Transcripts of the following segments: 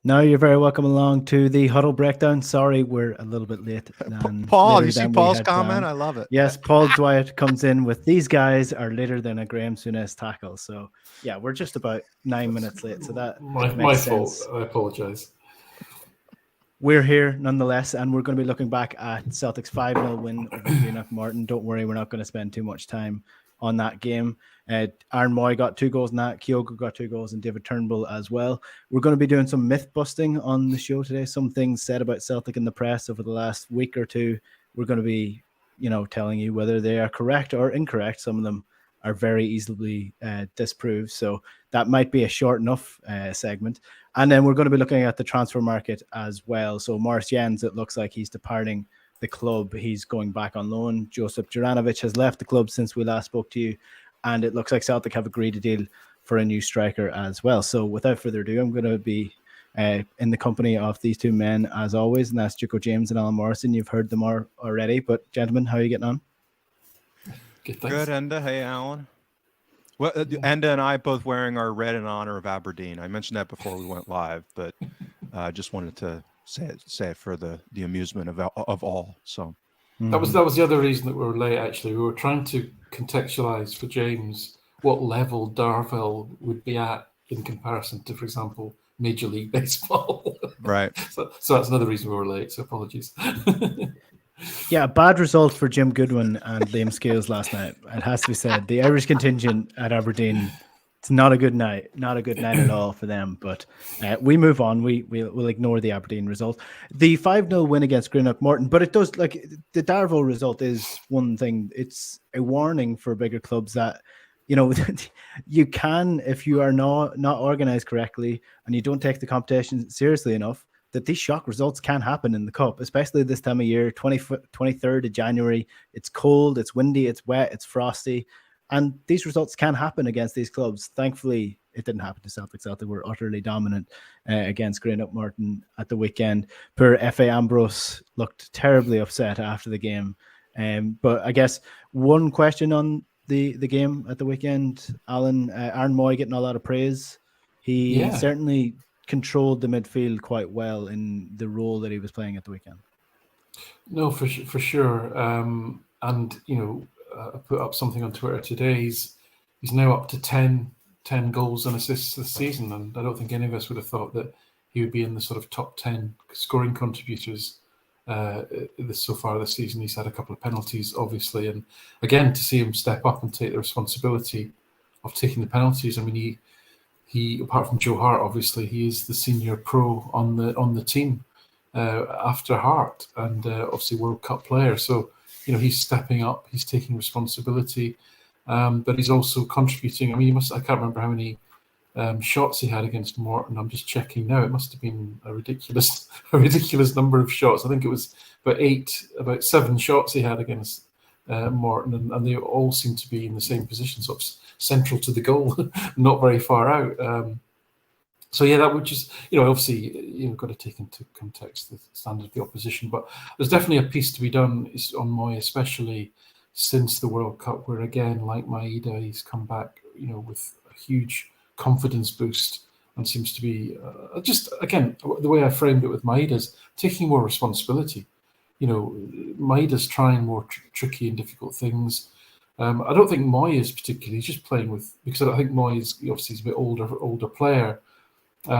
No, you're very welcome along to the Huddle Breakdown. Sorry, we're a little bit late. Paul, you see Paul's comment? Planned. I love it. Yes, Paul Dwight comes in with these guys are later than a Graham Souness tackle. So, yeah, we're just about 9 minutes late. So that my fault. I apologize. We're here nonetheless, and we're going to be looking back at Celtic's 5-0 win over Greenock Morton. Don't worry, we're not going to spend too much time on that game. Aaron Moy got 2 goals in that. Kyogo got 2 goals, and David Turnbull as well. We're going to be doing some myth busting on the show today. Some things said about Celtic in the press over the last week or two. We're going to be, telling you whether they are correct or incorrect. Some of them are very easily disproved. So that might be a short enough segment. And then we're going to be looking at the transfer market as well. So Maurice Jenz, it looks like he's departing the club. He's going back on loan. Josip Juranovic has left the club since we last spoke to you. And it looks like Celtic have agreed a deal for a new striker as well. So without further ado, I'm going to be in the company of these two men as always. And that's Juco James and Alan Morrison. You've heard them already. But gentlemen, how are you getting on? Good, Enda. Hey, Alan. Well, Enda and I both wearing our red in honor of Aberdeen. I mentioned that before we went live, but I just wanted to say it for the amusement of all. So that was the other reason that we were late. Actually, we were trying to contextualize for James what level Darvel would be at in comparison to, for example, Major League Baseball. Right. So that's another reason we were late. So apologies. Yeah, bad result for Jim Goodwin and Liam Scales last night. It has to be said. The Irish contingent at Aberdeen, it's not a good night. Not a good night at all for them. But we move on. We'll ignore the Aberdeen result. The 5-0 win against Greenock Morton, but it does, like, the Darvel result is one thing. It's a warning for bigger clubs that, you can, if you are not organized correctly and you don't take the competition seriously enough, that these shock results can happen in the cup, especially this time of year, 23rd of January. It's cold, it's windy, it's wet, it's frosty. And these results can happen against these clubs. Thankfully, it didn't happen to Celtic. Celtic were utterly dominant against Greenock Morton at the weekend. Poor F.A. Ambrose looked terribly upset after the game. But I guess one question on the game at the weekend, Alan, Aaron Moy getting a lot of praise. He certainly controlled the midfield quite well in the role that he was playing at the weekend. No, for sure. And, I put up something on Twitter today. He's now up to 10 goals and assists this season. And I don't think any of us would have thought that he would be in the sort of top 10 scoring contributors so far this season. He's had a couple of penalties, obviously. And again, to see him step up and take the responsibility of taking the penalties. I mean, he apart from Joe Hart, obviously, he is the senior pro on the team after Hart, and obviously World Cup player. So he's stepping up, he's taking responsibility, but he's also contributing. I mean, I can't remember how many shots he had against Morton. I'm just checking now. It must have been a ridiculous number of shots. I think it was about 7 shots he had against Morton, and they all seem to be in the same position, sort of central to the goal, not very far out. So yeah, that would just, obviously, got to take into context the standard of the opposition. But there's definitely a piece to be done on Moy, especially since the World Cup, where again, like Maeda, he's come back, with a huge confidence boost and seems to be just, again, the way I framed it with Maeda is taking more responsibility. Maeda's trying more tricky and difficult things. I don't think Moy is particularly. He's just playing with, because I think Moy is obviously he's a bit older player. He's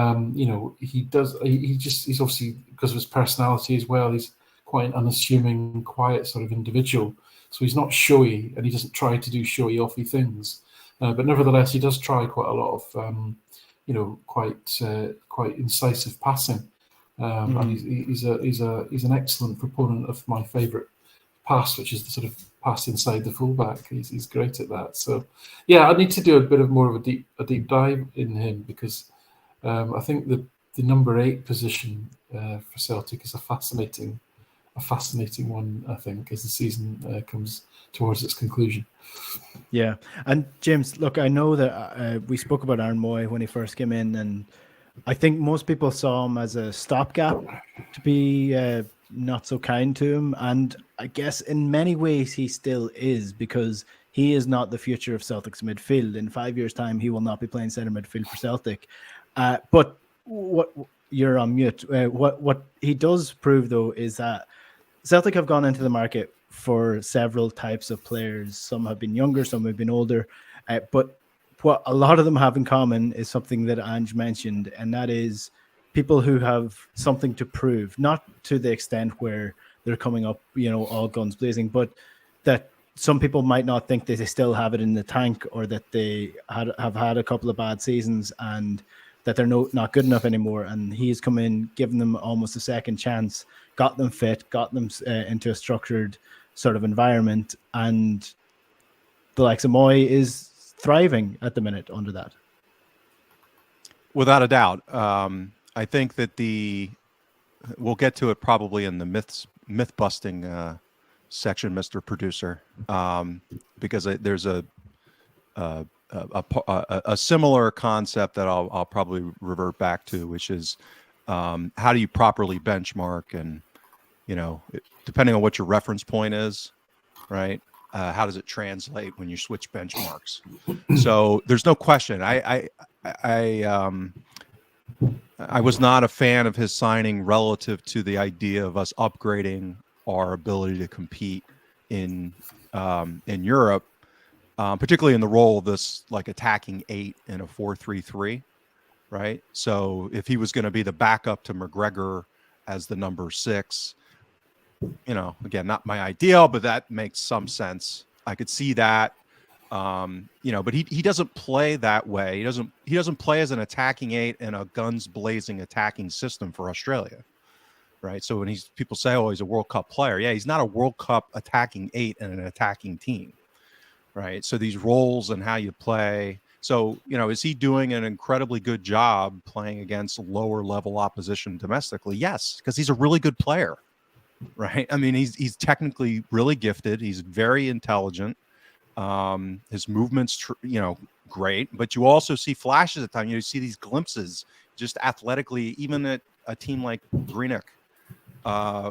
obviously, because of his personality as well, he's quite an unassuming, quiet sort of individual. So he's not showy, and he doesn't try to do showy, offy things. But nevertheless, he does try quite a lot of, quite incisive passing. And he's an excellent proponent of my favourite pass, which is the sort of pass inside the fullback. He's great at that. So, yeah, I need to do a bit of more of a deep dive in him, because I think the number 8 position for Celtic is a fascinating one, I think, as the season comes towards its conclusion. Yeah. And James, look, I know that we spoke about Aaron Moy when he first came in, and I think most people saw him as a stopgap, to be not so kind to him. And I guess in many ways he still is, because he is not the future of Celtic's midfield. In 5 years' time, he will not be playing centre midfield for Celtic. But what you're on mute. What he does prove, though, is that Celtic have gone into the market for several types of players. Some have been younger, some have been older. But what a lot of them have in common is something that Ange mentioned, and that is people who have something to prove, not to the extent where they're coming up, all guns blazing, but that some people might not think that they still have it in the tank, or that they have had a couple of bad seasons and that they're not good enough anymore. And he's come in, given them almost a second chance, got them fit, got them into a structured sort of environment. And the likes of Moy is thriving at the minute under that. Without a doubt. I think that we'll get to it probably in the myth busting section, Mr. Producer, because there's a similar concept that I'll probably revert back to, which is how do you properly benchmark, and depending on what your reference point is, right? How does it translate when you switch benchmarks? So there's no question. I was not a fan of his signing relative to the idea of us upgrading our ability to compete in Europe, particularly in the role of this like attacking 8 in a 4-3-3, right? So if he was going to be the backup to McGregor as the number 6, again, not my ideal, but that makes some sense. I could see that, but he doesn't play that way. He doesn't play as an attacking 8 in a guns blazing attacking system for Australia. Right. So when people say, oh, he's a World Cup player. Yeah, he's not a World Cup attacking 8 in an attacking team. Right. So these roles and how you play. So, is he doing an incredibly good job playing against lower level opposition domestically? Yes, because he's a really good player. Right. I mean, he's technically really gifted. He's very intelligent. His movements, great. But you also see flashes at times. You see these glimpses just athletically, even at a team like Greenock.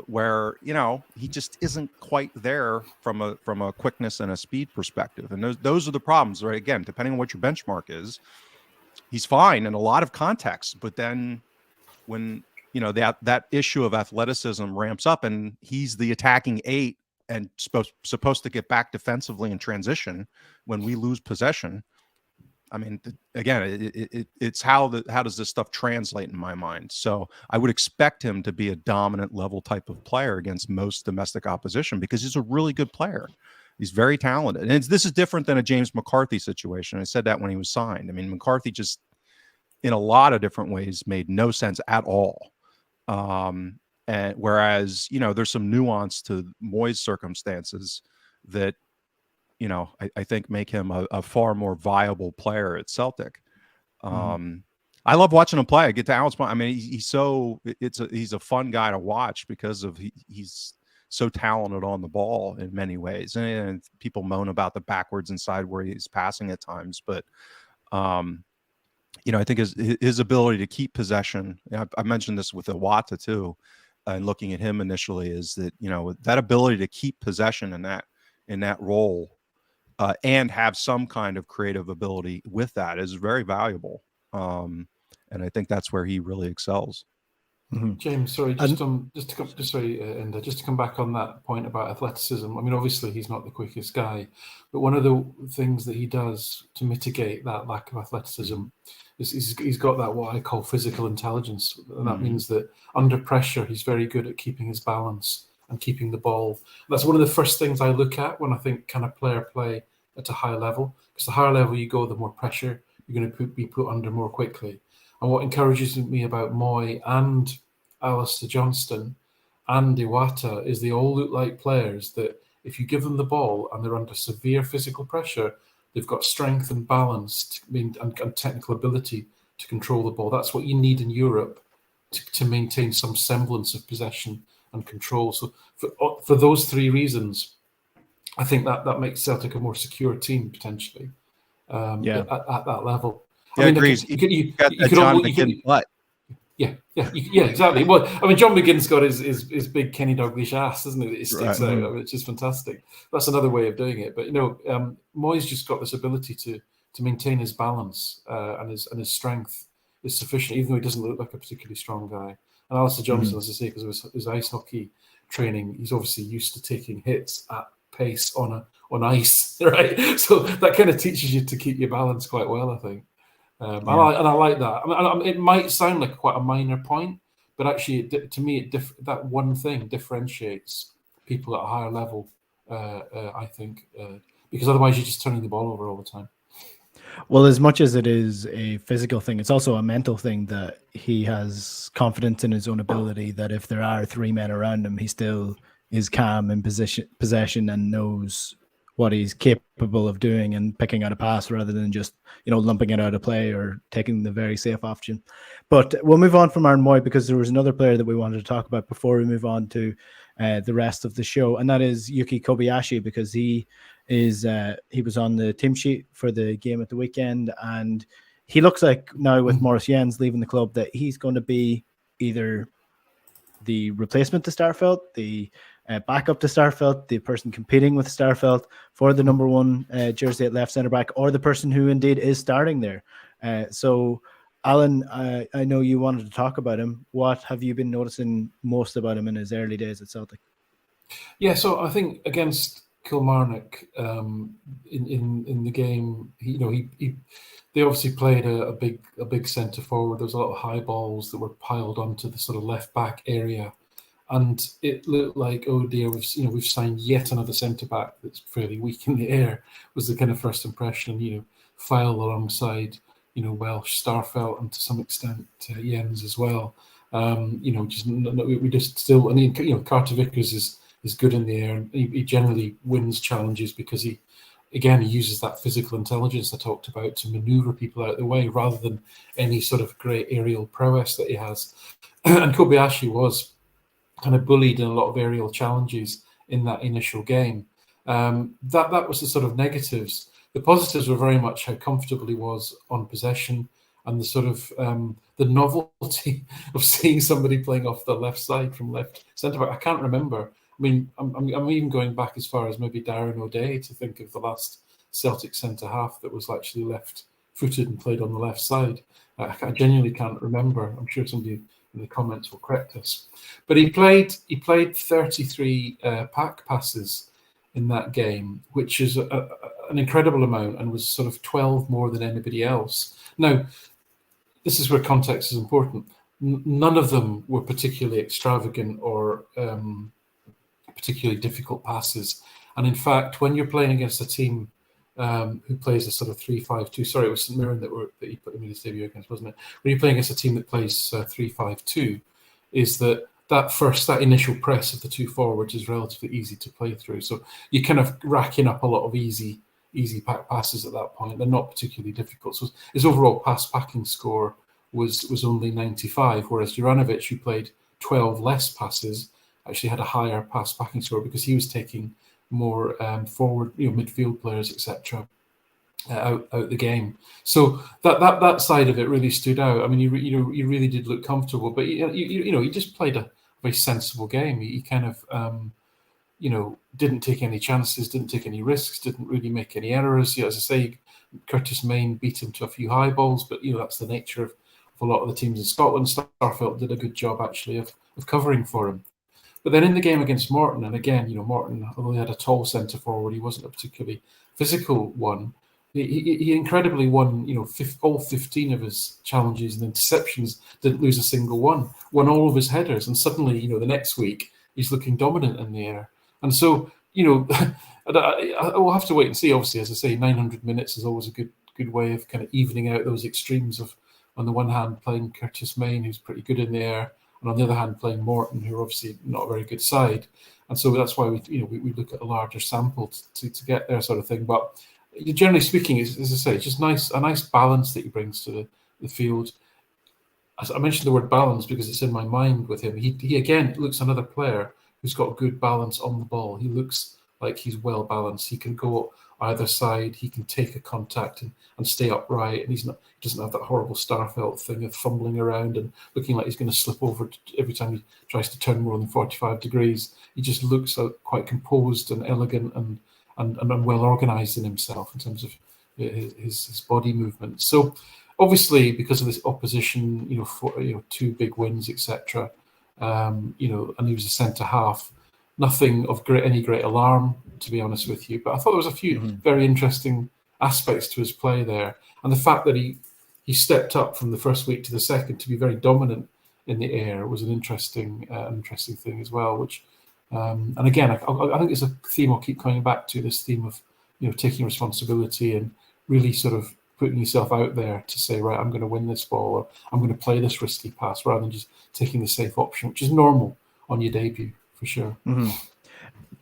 Where he just isn't quite there from a quickness and a speed perspective, and those are the problems, right? Again, depending on what your benchmark is, he's fine in a lot of contexts, but then when that issue of athleticism ramps up, and he's the attacking 8 and supposed to get back defensively in transition when we lose possession. I mean, again, it's how does this stuff translate in my mind? So I would expect him to be a dominant level type of player against most domestic opposition because he's a really good player. He's very talented. And this is different than a James McCarthy situation. I said that when he was signed. I mean, McCarthy just, in a lot of different ways, made no sense at all. And whereas, there's some nuance to Moy's circumstances that, I think make him a far more viable player at Celtic. I love watching him play. I get to Alan's point. I mean, he's a fun guy to watch because of he's so talented on the ball in many ways. And people moan about the backwards and sideward he's passing at times, but I think his ability to keep possession. I mentioned this with Iwata too, and looking at him initially, is that that ability to keep possession in that role. And have some kind of creative ability with that is very valuable. And I think that's where he really excels. Mm-hmm. James, sorry, just to come back on that point about athleticism. I mean, obviously he's not the quickest guy, but one of the things that he does to mitigate that lack of athleticism is he's got that what I call physical intelligence, and that means that under pressure he's very good at keeping his balance and keeping the ball. That's one of the first things I look at when I think, can a player play at a high level? Because the higher level you go, the more pressure you're going to be put under more quickly. And what encourages me about Moy and Alistair Johnston and Iwata is they all look like players that if you give them the ball and they're under severe physical pressure, they've got strength and balance and technical ability to control the ball. That's what you need in Europe to maintain some semblance of possession and control. So for those 3 reasons, I think that makes Celtic a more secure team potentially at that level. Yeah, agrees. Yeah, exactly. Well, I mean, John McGinn's got his big Kenny Dalglish ass, isn't it? It sticks out, which is fantastic. That's another way of doing it. But Moy's just got this ability to maintain his balance and his strength is sufficient, even though he doesn't look like a particularly strong guy. And Alistair Johnson, as I say, because of his ice hockey training, he's obviously used to taking hits at pace on ice, right? So that kind of teaches you to keep your balance quite well, I think. And I like that. I mean, it might sound like quite a minor point, but actually, to me, that one thing differentiates people at a higher level, I think, because otherwise you're just turning the ball over all the time. Well, as much as it is a physical thing, it's also a mental thing that he has confidence in his own ability, that if there are three men around him, he still is calm in possession and knows what he's capable of doing and picking out a pass rather than just, lumping it out of play or taking the very safe option. But we'll move on from Aaron Moy because there was another player that we wanted to talk about before we move on to the rest of the show, and that is Yuki Kobayashi, because he was on the team sheet for the game at the weekend, and he looks like now with Maurice Jenz leaving the club that he's going to be either the replacement to Starfelt, the backup to Starfelt, the person competing with Starfelt for the number one jersey at left centre back, or the person who indeed is starting there. So Alan, I know you wanted to talk about him. What have you been noticing most about him in his early days at Celtic? Yeah, so I think against Kilmarnock in the game, they obviously played a big centre forward. There was a lot of high balls that were piled onto the sort of left back area, and it looked like, oh dear, we've signed yet another centre back that's fairly weak in the air. Was the kind of first impression. File alongside Welsh, Starfelt, and to some extent Jenz as well. We just still. I mean, Carter Vickers is good in the air, and he generally wins challenges because he uses that physical intelligence I talked about to maneuver people out of the way rather than any sort of great aerial prowess that he has. And Kobayashi was kind of bullied in a lot of aerial challenges in that initial game. That was the sort of negatives. The positives were very much how comfortable he was on possession and the sort of the novelty of seeing somebody playing off the left side from left centre back. I can't remember. I mean, I'm even going back as far as maybe Darren O'Day to think of the last Celtic centre half that was actually left-footed and played on the left side. I genuinely can't remember. I'm sure somebody in the comments will correct us. But he played 33 pack passes in that game, which is an incredible amount and was sort of 12 more than anybody else. Now, this is where context is important. None of them were particularly extravagant or particularly difficult passes. And in fact, when you're playing against a team who plays a sort of 3-5-2, sorry, it was St Mirren that he put him in his debut against, wasn't it? When you're playing against a team that plays 3-5-2, is that initial press of the two forwards is relatively easy to play through. So you're kind of racking up a lot of easy pack passes at that point. They're not particularly difficult. So his overall packing score was only 95, whereas Juranovic, who played 12 less passes, actually had a higher packing score because he was taking more forward, midfield players, etc., out the game. So that side of it really stood out. I mean, he really did look comfortable, but he just played a very sensible game. He kind of didn't take any chances, didn't take any risks, didn't really make any errors. As I say, Curtis Main beat him to a few high balls, but that's the nature of a lot of the teams in Scotland. Starfelt did a good job actually of covering for him. But then in the game against Morton, and again, Morton, although he had a tall centre forward, he wasn't a particularly physical one. He incredibly won, all 15 of his challenges and interceptions, didn't lose a single one, won all of his headers, and suddenly, the next week he's looking dominant in the air. And so, we'll have to wait and see. Obviously, as I say, 900 minutes is always a good way of kind of evening out those extremes of, on the one hand, playing Curtis Main, who's pretty good in the air, and on the other hand, playing Morton, who are obviously not a very good side. And so that's why we look at a larger sample to get there, sort of thing. But generally speaking, as I say, it's just a nice balance that he brings to the field. As I mentioned the word balance because it's in my mind with him. He again looks another player who's got good balance on the ball. He looks like he's well balanced. He can go either side. He can take a contact and stay upright. And he doesn't have that horrible Starfelt thing of fumbling around and looking like he's going to slip over every time he tries to turn more than 45 degrees. He just looks quite composed and elegant and well organised in himself in terms of his body movement. So obviously because of this opposition, for 2 big wins, etc. And he was a centre half. Nothing of any great alarm, to be honest with you. But I thought there was a few very interesting aspects to his play there, and the fact that he stepped up from the first week to the second to be very dominant in the air was an interesting thing as well. Which, and again, I think it's a theme I'll keep coming back to. This theme of taking responsibility and really sort of putting yourself out there to say, right, I'm going to win this ball, or I'm going to play this risky pass, rather than just taking the safe option, which is normal on your debut for sure.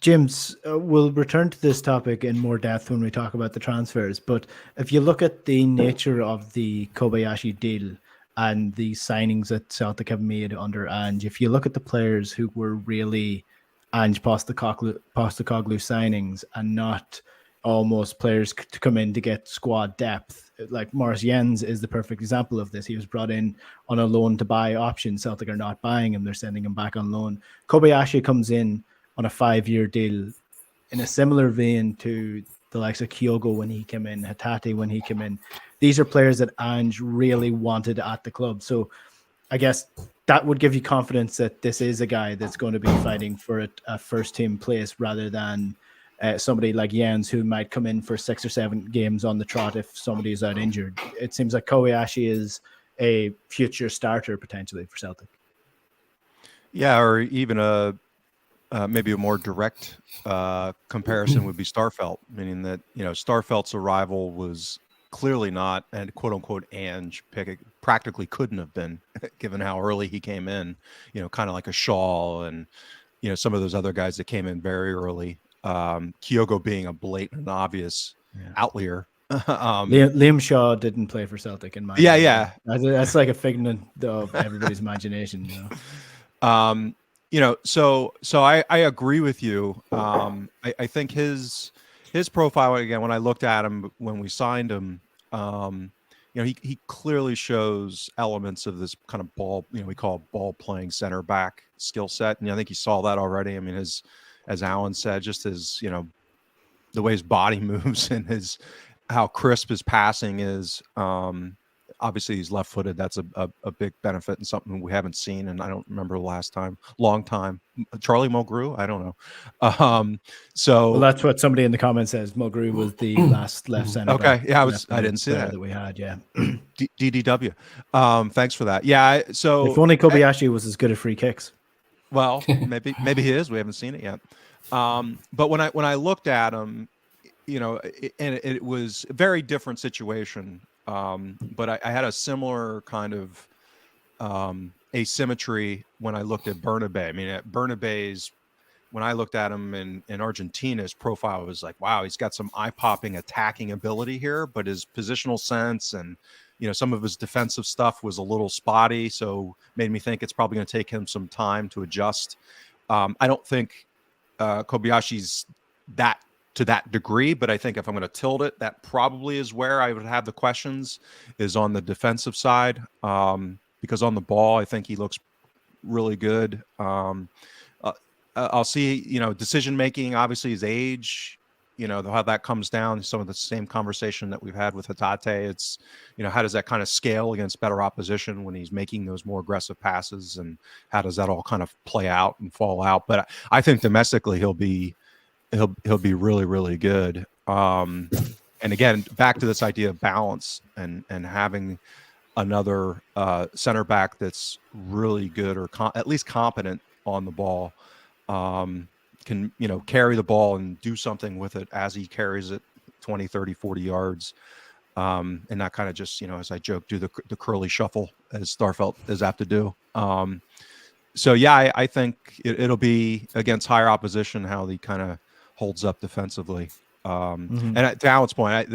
James, we'll return to this topic in more depth when we talk about the transfers. But if you look at the nature of the Kobayashi deal and the signings that Celtic have made under Ange, if you look at the players who were really Ange Postecoglou signings and not almost players to come in to get squad depth, like Maurice Jenz is the perfect example of this. He was brought in on a loan to buy option. Celtic are not buying him. They're sending him back on loan. Kobayashi comes in on a 5-year deal in a similar vein to the likes of Kyogo when he came in, Hatate when he came in. These are players that Ange really wanted at the club. So I guess that would give you confidence that this is a guy that's going to be fighting for a first team place rather than somebody like Jenz who might come in for 6 or 7 games on the trot if somebody is out injured. It seems like Kobayashi is a future starter potentially for Celtic. Yeah, or even maybe a more direct comparison would be Starfelt, meaning that Starfelt's arrival was clearly not, and quote unquote Ange pick, practically couldn't have been, given how early he came in. Kind of like a Shaw and some of those other guys that came in very early. Kyogo being a blatant and obvious outlier. Liam Shaw didn't play for Celtic in my opinion. That's like a figment of everybody's imagination. So I agree with you. I think his profile, again, when I looked at him when we signed him, he clearly shows elements of this kind of ball, we call ball playing center back skill set, and I think you saw that already. I mean, as Alan said, just his the way his body moves and how crisp his passing is. Obviously, he's left-footed. That's a big benefit and something we haven't seen. And I don't remember the last time, long time. Charlie Mulgrew? I don't know. Well, that's what somebody in the comments says. Mulgrew was the last left center. Okay, yeah, I didn't see that we had. Yeah, DDW. Thanks for that. Yeah, so if only Kobayashi was as good at free kicks. Well, maybe he is. We haven't seen it yet. But when I looked at him, and it was a very different situation. But I had a similar kind of asymmetry when I looked at Bernabé. I mean, at Bernabé's, when I looked at him in Argentina, his profile was like, wow, he's got some eye-popping attacking ability here, but his positional sense and some of his defensive stuff was a little spotty, so made me think it's probably going to take him some time to adjust. I don't think Kobayashi's to that degree, but I think if I'm going to tilt it, that probably is where I would have the questions, is on the defensive side, because on the ball, I think he looks really good. I'll see, decision making, obviously his age, how that comes down. Some of the same conversation that we've had with Hatate. It's, how does that kind of scale against better opposition when he's making those more aggressive passes, and how does that all kind of play out and fall out? But I think domestically he'll be really, really good. And again, back to this idea of balance and having another center back that's really good or at least competent on the ball, can carry the ball and do something with it as he carries it 20, 30, 40 yards, and not kind of just, as I joke, do the curly shuffle as Starfelt is apt to do. So yeah, I think it'll be against higher opposition how he kind of holds up defensively. And to Alan's point,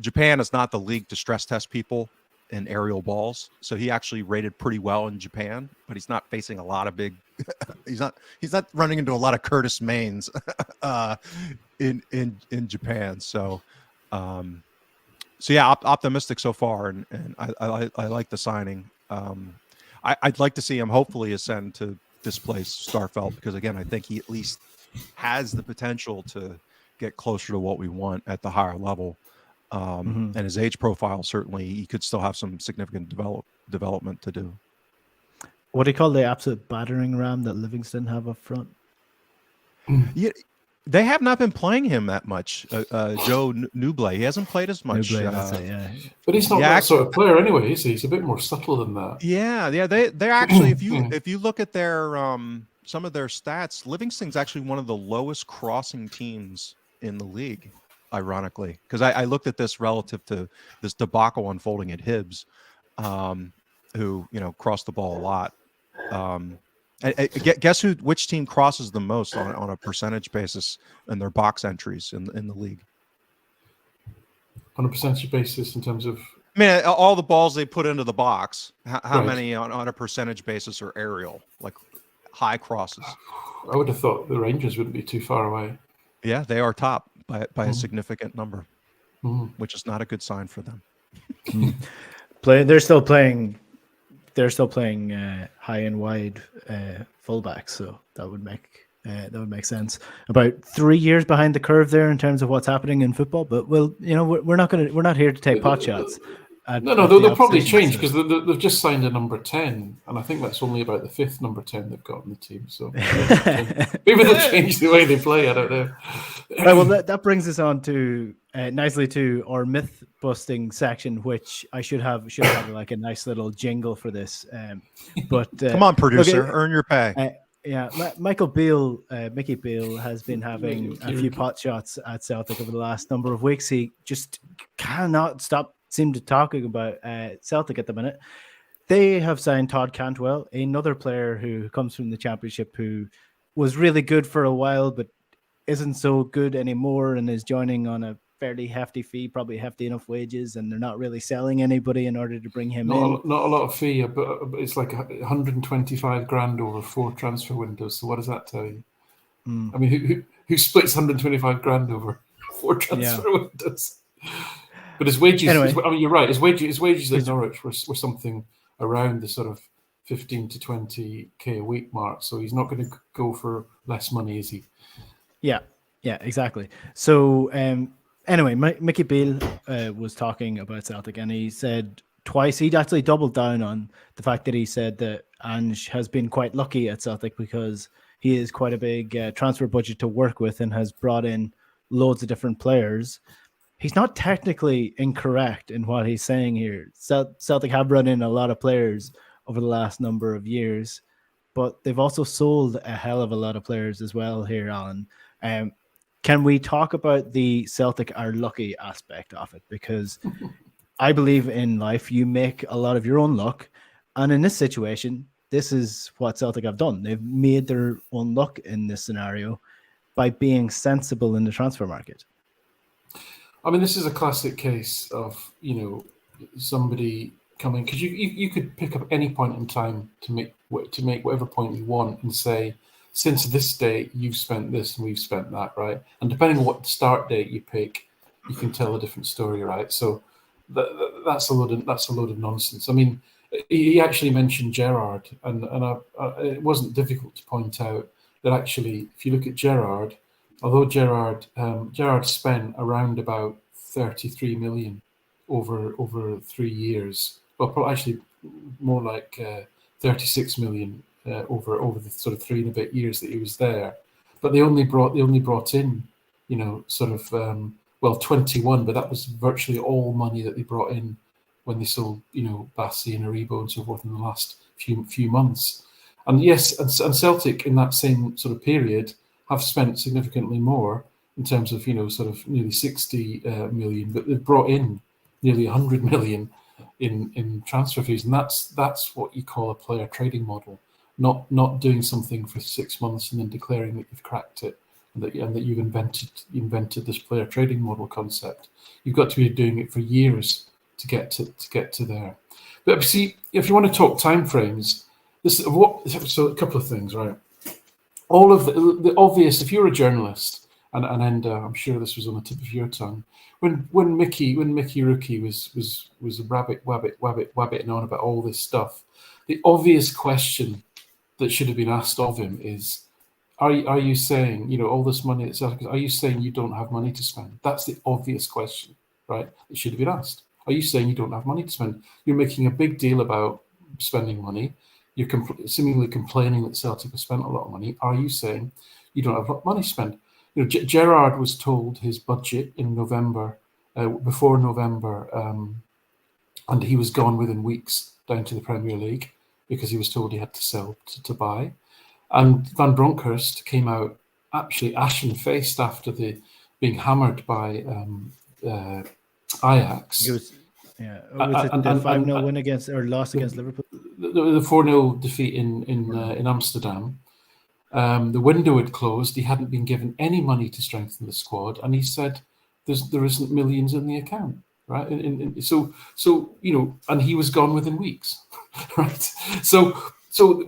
Japan is not the league to stress test people in aerial balls, so he actually rated pretty well in Japan, but he's not facing a lot of big he's not running into a lot of Curtis Mains in Japan. So yeah, optimistic so far, and I like the signing. I'd like to see him hopefully ascend to displace Starfelt, because again, I think he at least has the potential to get closer to what we want at the higher level. And his age profile, certainly, he could still have some significant development to do. What do you call the absolute battering ram that Livingston have up front? Yeah, they have not been playing him that much. Joe Nuble, he hasn't played as much. But he's not that sort of player anyway, is he? He's a bit more subtle than that. Yeah. They're actually, if you look at their some of their stats, Livingston's actually one of the lowest crossing teams in the league, ironically, because I looked at this relative to this debacle unfolding at Hibs, who crossed the ball a lot. Guess which team crosses the most on a percentage basis in their box entries in the league? On a percentage basis, in terms of, I mean, all the balls they put into the box, how many on a percentage basis are aerial, like high crosses? I would have thought the Rangers wouldn't be too far away. Yeah, they are top by a significant number, which is not a good sign for them. They're still playing high and wide fullbacks, so that would make sense. About 3 years behind the curve there in terms of what's happening in football, but we're not here to take pot shots. They'll probably change because they've just signed a number 10, and I think that's only about the 5th number 10 they've got in the team. So maybe they'll change the way they play. I don't know. Right, well, that brings us on to nicely to our myth busting section, which I should have like a nice little jingle for this. But come on, producer, earn your pay. Mickey Beale has been having a few pot shots at Celtic over the last number of weeks. He just cannot seem to talking about Celtic at the minute. They have signed Todd Cantwell, another player who comes from the Championship, who was really good for a while, but isn't so good anymore, and is joining on a fairly hefty fee, probably hefty enough wages, and they're not really selling anybody in order to bring him in. Not a lot of fee, but it's like 125 grand over 4 transfer windows. So what does that tell you? I mean, who splits 125 grand over 4 transfer windows? But his wages, anyway. I mean, you're right. His wages at Norwich were something around the sort of 15 to 20k a week mark. So he's not going to go for less money, is he? Yeah, exactly. So anyway, Mickey Beale was talking about Celtic, and he said twice, he'd actually doubled down on the fact that he said that Ange has been quite lucky at Celtic because he is quite a big transfer budget to work with and has brought in loads of different players. He's not technically incorrect in what he's saying here. Celtic have brought in a lot of players over the last number of years, but they've also sold a hell of a lot of players as well here, Alan. Can we talk about the Celtic are lucky aspect of it? Because I believe in life, you make a lot of your own luck. And in this situation, this is what Celtic have done. They've made their own luck in this scenario by being sensible in the transfer market. I mean, this is a classic case of, somebody coming, because you could pick up any point in time to make whatever point you want and say, since this date, you've spent this and we've spent that, right? And depending on what start date you pick, you can tell a different story, right? So that's a load of nonsense. I mean, he actually mentioned Gerrard, and it wasn't difficult to point out that actually, if you look at Gerrard, although Gerrard spent around about 33 million over 3 years, well, probably actually more like 36 million over the sort of 3 and a bit years that he was there, but they only brought in 21, but that was virtually all money that they brought in when they sold Bassi and Aribo and so forth in the last few months. And yes, and Celtic in that same sort of period have spent significantly more in terms of sort of nearly 60 million, but they've brought in nearly 100 million in transfer fees, and that's what you call a player trading model. Not doing something for 6 months and then declaring that you've cracked it and that you've invented this player trading model concept. You've got to be doing it for years to get to there. But see, if you want to talk timeframes, so a couple of things, right? All of the obvious. If you're a journalist, and Enda, I'm sure this was on the tip of your tongue, when Mickey Rookie was rabbiting on about all this stuff, the obvious question that should have been asked of him is, are you saying, all this money that's, are you saying you don't have money to spend? That's the obvious question. right? It should have been asked. Are you saying you don't have money to spend? You're making a big deal about spending money. You're seemingly complaining that Celtic have spent a lot of money. Are you saying you don't have money to spend? You know, Gerrard was told his budget in November, before November, and he was gone within weeks down to the Premier League because he was told he had to sell to buy. And Van Bronckhorst came out actually ashen-faced after being hammered by Ajax. Was it the 5-0 win against, or loss against Liverpool? The 4-0 defeat in Amsterdam. The window had closed. He hadn't been given any money to strengthen the squad, and he said there isn't millions in the account, right? So you know, and he was gone within weeks, right? So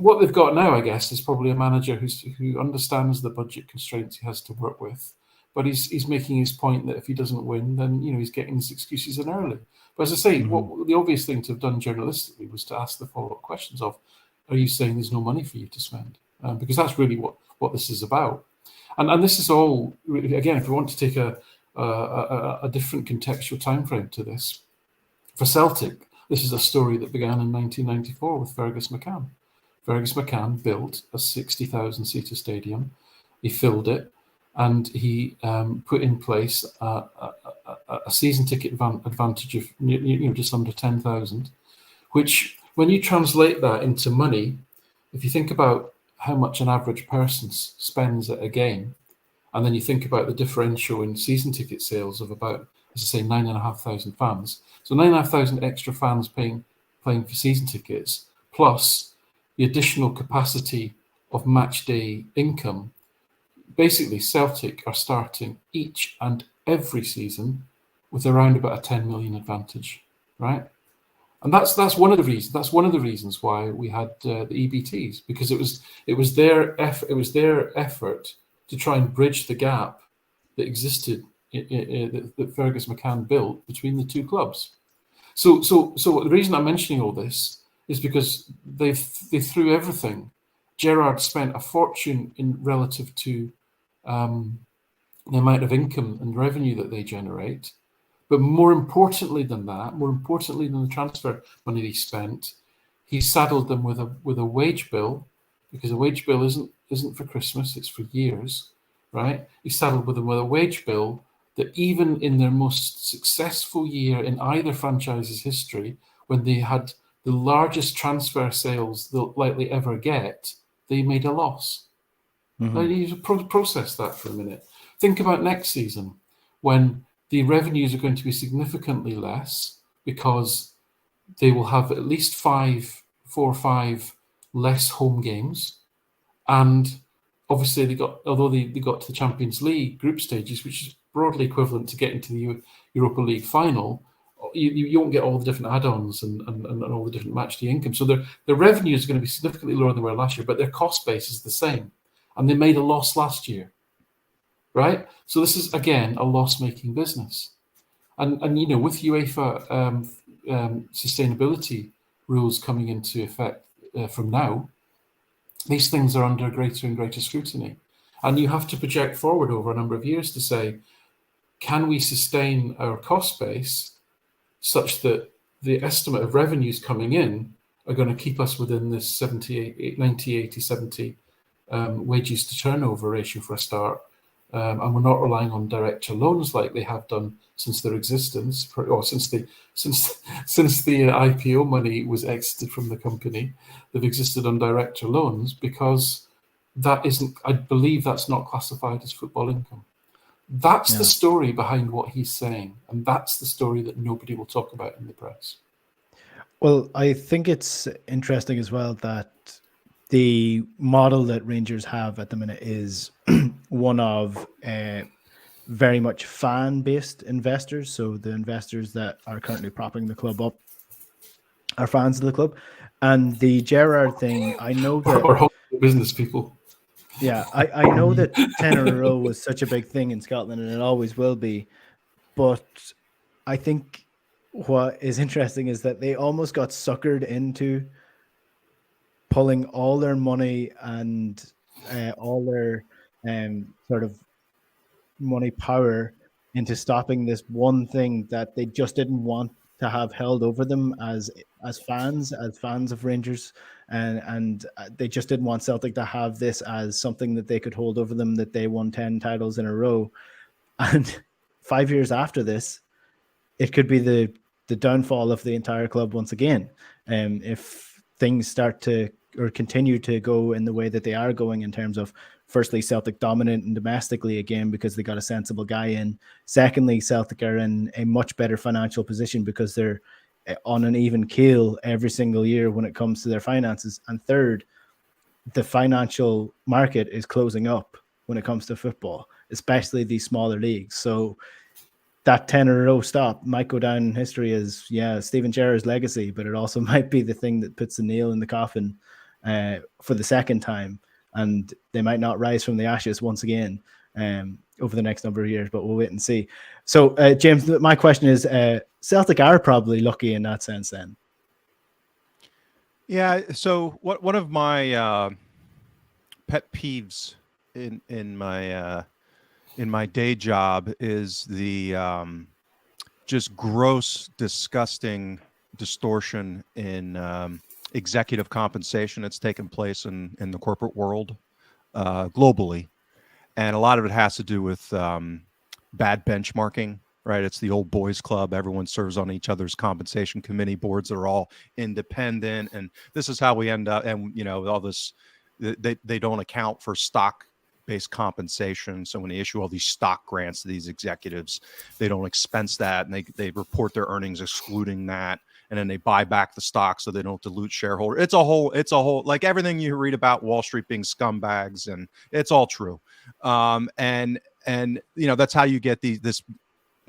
what they've got now, I guess, is probably a manager who understands the budget constraints he has to work with, but he's making his point that if he doesn't win, then you know he's getting his excuses in early. But as I say, what the obvious thing to have done journalistically was to ask the follow-up questions of, are you saying there's no money for you to spend? Because that's really what this is about. And this is all, again, if we want to take a different contextual time frame to this, for Celtic, this is a story that began in 1994 with Fergus McCann. Fergus McCann built a 60,000-seater stadium. He filled it, and he put in place a season ticket advantage of just under 10,000, which, when you translate that into money, if you think about how much an average person spends at a game, and then you think about the differential in season ticket sales of about, as I say, 9,500 fans. So 9,500 extra fans playing for season tickets, plus the additional capacity of match day income. Basically, Celtic are starting each and every season with around about a 10 million advantage, right? And that's one of the reasons. That's one of the reasons why we had the EBTs, because it was their effort to try and bridge the gap that existed that Fergus McCann built between the two clubs. So the reason I'm mentioning all this is because they threw everything. Gerrard spent a fortune in relative to the amount of income and revenue that they generate. But more importantly than that, more importantly than the transfer money he spent, he saddled them with a wage bill, because a wage bill isn't for Christmas, it's for years, right? He saddled them with a wage bill that even in their most successful year in either franchise's history, when they had the largest transfer sales they'll likely ever get, they made a loss. I need to process that for a minute. Think about next season, when the revenues are going to be significantly less, because they will have at least 4 or 5 less home games. And obviously although they got to the Champions League group stages, which is broadly equivalent to getting to the Europa League final, you won't get all the different add-ons and all the different match day income. So their revenues are going to be significantly lower than they were last year, but their cost base is the same. And they made a loss last year, right? So this is, again, a loss-making business. And you know, with UEFA sustainability rules coming into effect from now, these things are under greater and greater scrutiny. And you have to project forward over a number of years to say, can we sustain our cost base such that the estimate of revenues coming in are going to keep us within this 90, 80, 70 wages to turnover ratio for a start, and we're not relying on director loans like they have done since their existence, or since the IPO money was exited from the company. They've existed on director loans because that isn't, I believe that's not classified as football income. That's the story behind what he's saying, and that's the story that nobody will talk about in the press. Well, I think it's interesting as well that the model that Rangers have at the minute is one of very much fan-based investors. So the investors that are currently propping the club up are fans of the club. And the Gerrard thing, I know that... Or business people. Yeah, I know that 10 in a row was such a big thing in Scotland, and it always will be. But I think what is interesting is that they almost got suckered into pulling all their money and all their sort of money power into stopping this one thing that they just didn't want to have held over them as fans of Rangers, and they just didn't want Celtic to have this as something that they could hold over them, that they won 10 titles in a row. And 5 years after this, it could be the downfall of the entire club once again. If things start to or continue to go in the way that they are going, in terms of, firstly, Celtic dominant and domestically again because they got a sensible guy in. Secondly, Celtic are in a much better financial position because they're on an even keel every single year when it comes to their finances. And third, the financial market is closing up when it comes to football, especially these smaller leagues. So that 10 in a row stop might go down in history as, Steven Gerrard's legacy, but it also might be the thing that puts the nail in the coffin for the second time. And they might not rise from the ashes once again over the next number of years, but we'll wait and see. So, James, my question is, Celtic are probably lucky in that sense then. Yeah, so one of my pet peeves in my day job is the just gross, disgusting distortion in executive compensation that's taken place in the corporate world globally. And a lot of it has to do with bad benchmarking, right? It's the old boys club. Everyone serves on each other's compensation committee boards that are all independent. And this is how we end up. And, all this, they don't account for stock-based compensation. So when they issue all these stock grants to these executives, they don't expense that. And they report their earnings excluding that. And then they buy back the stock so they don't dilute shareholders. It's a whole, like everything you read about Wall Street being scumbags, and it's all true. And that's how you get this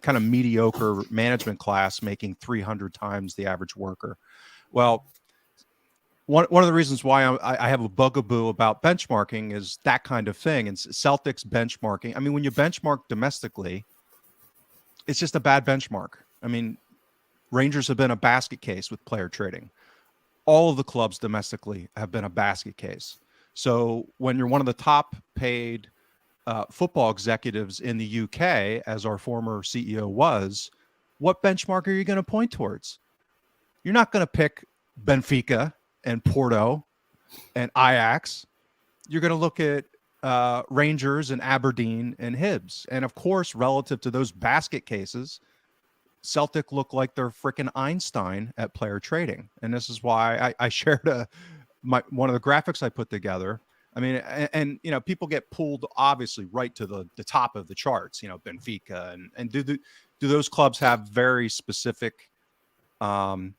kind of mediocre management class making 300 times the average worker. Well, one of the reasons why I have a bugaboo about benchmarking is that kind of thing. And Celtic's benchmarking, I mean, when you benchmark domestically, it's just a bad benchmark. I mean, Rangers have been a basket case with player trading. All of the clubs domestically have been a basket case. So when you're one of the top paid football executives in the UK, as our former CEO was, what benchmark are you going to point towards? You're not going to pick Benfica and Porto and Ajax. You're going to look at Rangers and Aberdeen and Hibs. And of course, relative to those basket cases, Celtic look like they're freaking Einstein at player trading. And this is why I shared one of the graphics I put together. I mean, and people get pulled obviously right to the top of the charts, Benfica and do those clubs have very specific, almost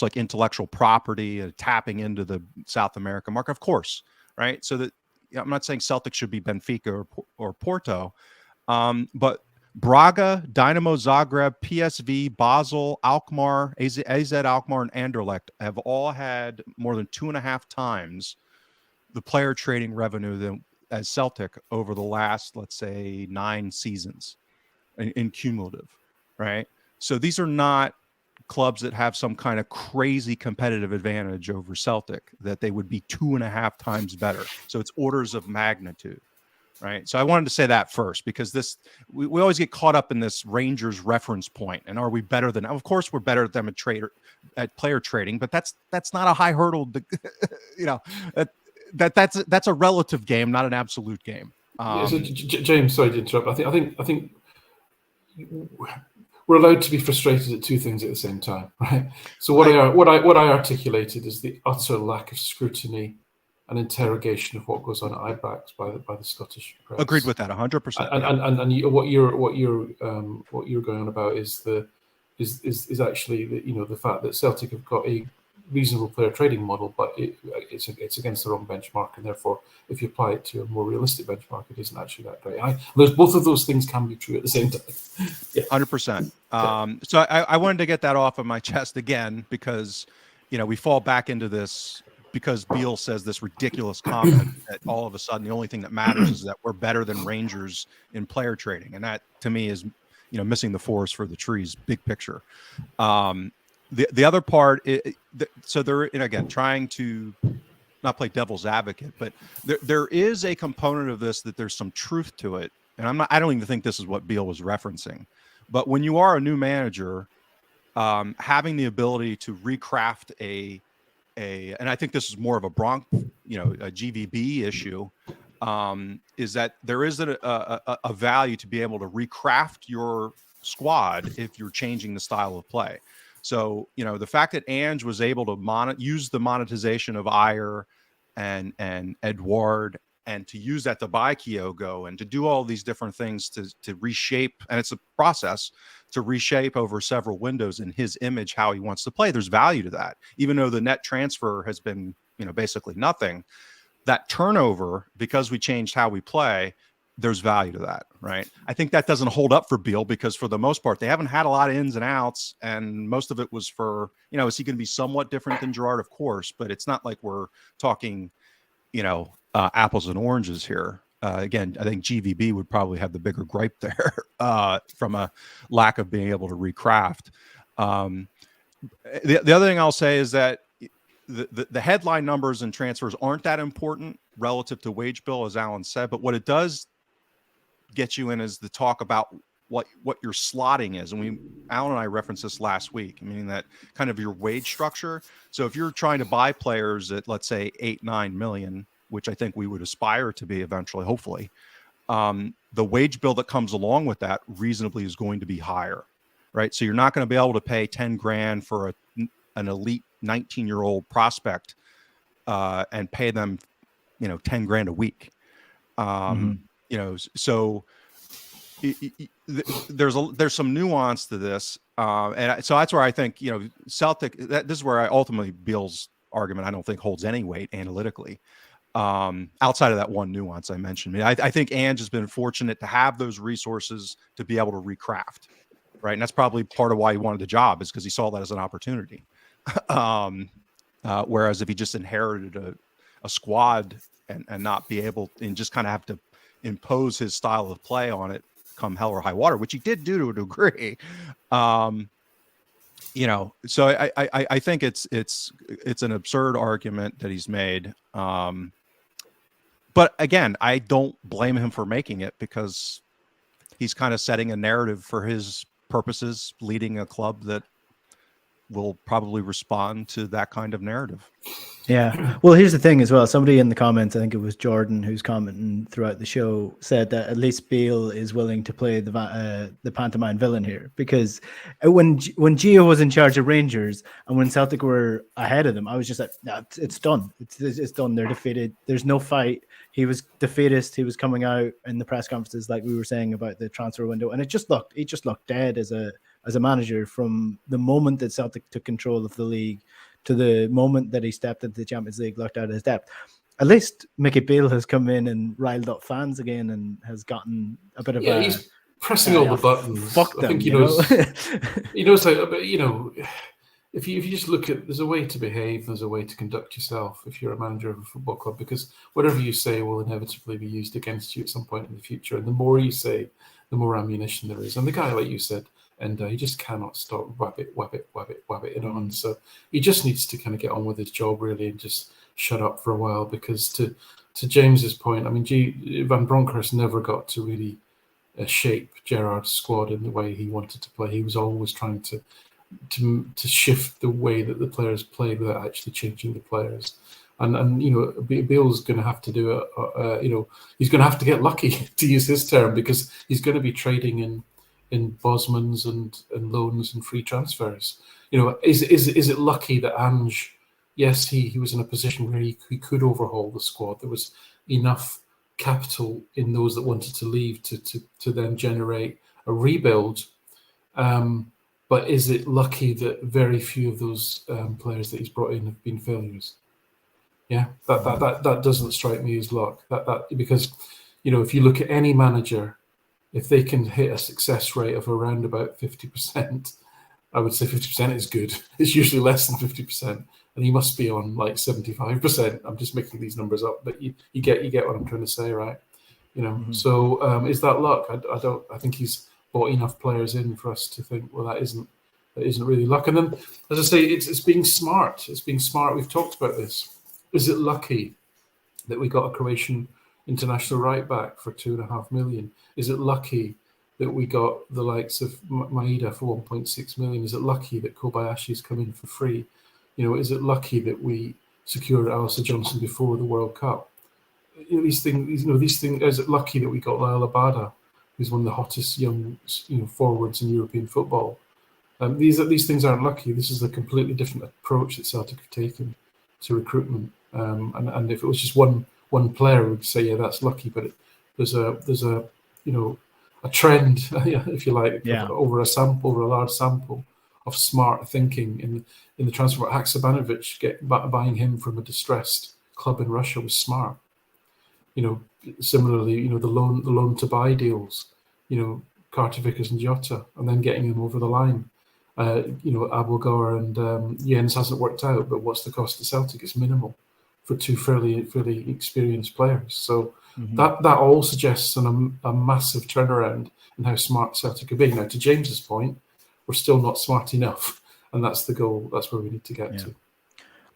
like intellectual property, tapping into the South American market, of course. Right. So that I'm not saying Celtic should be Benfica or Porto, but Braga, Dynamo Zagreb, PSV, Basel, Alkmaar, AZ Alkmaar, and Anderlecht have all had more than 2.5 times the player trading revenue as Celtic over the last, let's say, 9 seasons in cumulative, right? So these are not clubs that have some kind of crazy competitive advantage over Celtic, that they would be 2.5 times better. So it's orders of magnitude. Right. So I wanted to say that first, because we always get caught up in this Rangers reference point. And are we better than? Of course, we're better than at player trading, but that's not a high hurdle. That's a relative game, not an absolute game. So James, sorry to interrupt. I think we're allowed to be frustrated at two things at the same time, right? So what I articulated is the utter lack of scrutiny and interrogation of what goes on at Ibrox by the Scottish press. Agreed with that 100%. And what you're going on about is actually the fact that Celtic have got a reasonable player trading model, but it's against the wrong benchmark, and therefore, if you apply it to a more realistic benchmark, it isn't actually that great. Both of those things can be true at the same time. 100%. So I wanted to get that off of my chest again, because we fall back into this. Because Beal says this ridiculous comment that all of a sudden the only thing that matters is that we're better than Rangers in player trading. And that, to me, is, missing the forest for the trees, big picture. The other part, so they're, again, trying to not play devil's advocate, but there is a component of this that there's some truth to it, and I don't even think this is what Beal was referencing, but when you are a new manager, having the ability to recraft and I think this is more of a a GVB issue, is that there is a value to be able to recraft your squad if you're changing the style of play. So, the fact that Ange was able to use the monetization of Ayer and Edouard, and to use that to buy Kyogo and to do all these different things to reshape, and it's a process to reshape over several windows in his image how he wants to play. There's value to that, even though the net transfer has been basically nothing. That turnover, because we changed how we play, there's value to that, right? I think that doesn't hold up for Beal, because for the most part, they haven't had a lot of ins and outs, and most of it was for, is he going to be somewhat different than Gerrard? Of course, but it's not like we're talking, apples and oranges here. Again, I think GVB would probably have the bigger gripe there from a lack of being able to recraft. The other thing I'll say is that the headline numbers and transfers aren't that important relative to wage bill, as Alan said, but what it does get you in is the talk about what your slotting is. And Alan and I referenced this last week, meaning that kind of your wage structure. So if you're trying to buy players at, let's say, 8-9 million, which I think we would aspire to be eventually, hopefully, the wage bill that comes along with that reasonably is going to be higher, right? So you're not going to be able to pay 10 grand for an elite 19-year-old prospect and pay them, 10 grand a week. So there's some nuance to this. And so that's where I think, Celtic, this is where ultimately Beal's argument, I don't think, holds any weight analytically. Outside of that one nuance I mentioned. I think Ange has been fortunate to have those resources to be able to recraft, right? And that's probably part of why he wanted the job, is because he saw that as an opportunity. Whereas if he just inherited a squad and not be able, and just kind of have to impose his style of play on it come hell or high water, which he did do to a degree. So I think it's an absurd argument that he's made. But again, I don't blame him for making it, because he's kind of setting a narrative for his purposes, leading a club that will probably respond to that kind of narrative. Yeah. Well, here's the thing as well. Somebody in the comments, I think it was Jordan who's commenting throughout the show, said that at least Beal is willing to play the pantomime villain here, because when Gio was in charge of Rangers and when Celtic were ahead of them, I was just like, nah, it's done. It's done. They're defeated. There's no fight. He was defeatist. He was coming out in the press conferences, like we were saying about the transfer window, and he just looked dead as a manager from the moment that Celtic took control of the league to the moment that he stepped into the Champions League, looked out of his depth. At least Mickey Beale has come in and riled up fans again and has gotten a bit of he's pressing all the buttons. Fuck them, I think he knows. He knows how, but if you just look at, there's a way to behave, there's a way to conduct yourself if you're a manager of a football club, because whatever you say will inevitably be used against you at some point in the future. And the more you say, the more ammunition there is. And the guy, like you said, and he just cannot stop whap it on. So he just needs to kind of get on with his job, really, and just shut up for a while, because to James's point, I mean, Van Bronckhorst never got to really shape Gerrard's squad in the way he wanted to play. He was always trying to shift the way that the players played without actually changing the players. And Beale's going to have to do he's going to have to get lucky, to use his term, because he's going to be trading in Bosmans and loans and free transfers. Is it lucky that Ange, yes, he was in a position where he could overhaul the squad. There was enough capital in those that wanted to leave to then generate a rebuild. But is it lucky that very few of those players that he's brought in have been failures? Yeah, that doesn't strike me as luck. Because if you look at any manager, if they can hit a success rate of around about 50%, I would say 50% is good. It's usually less than 50%, and he must be on like 75%. I'm just making these numbers up, but you get what I'm trying to say, right? So is that luck? I think he's bought enough players in for us to think, well, that isn't really luck. And then, as I say, it's being smart. It's being smart. We've talked about this. Is it lucky that we got a Croatian international right back for 2.5 million? Is it lucky that we got the likes of Maeda for 1.6 million? Is it lucky that Kobayashi's come in for free? Is it lucky that we secured Alistair Johnson before the World Cup? These things. Is it lucky that we got Lyle Abada, who's one of the hottest young forwards in European football? These things aren't lucky. This is a completely different approach that Celtic have taken to recruitment. And if it was just one player, we'd say, yeah, that's lucky. But there's a trend, if you like, over a large sample of smart thinking in the transfer. Haksabanovic, buying him from a distressed club in Russia was smart. Similarly, the loan to buy deals, Carter Vickers and Jota, and then getting them over the line. Abelgar and Jenz hasn't worked out, but what's the cost to Celtic? It's minimal for two fairly experienced players. So that all suggests a massive turnaround in how smart Celtic are being. Now, to James's point, we're still not smart enough, and that's the goal. That's where we need to get to.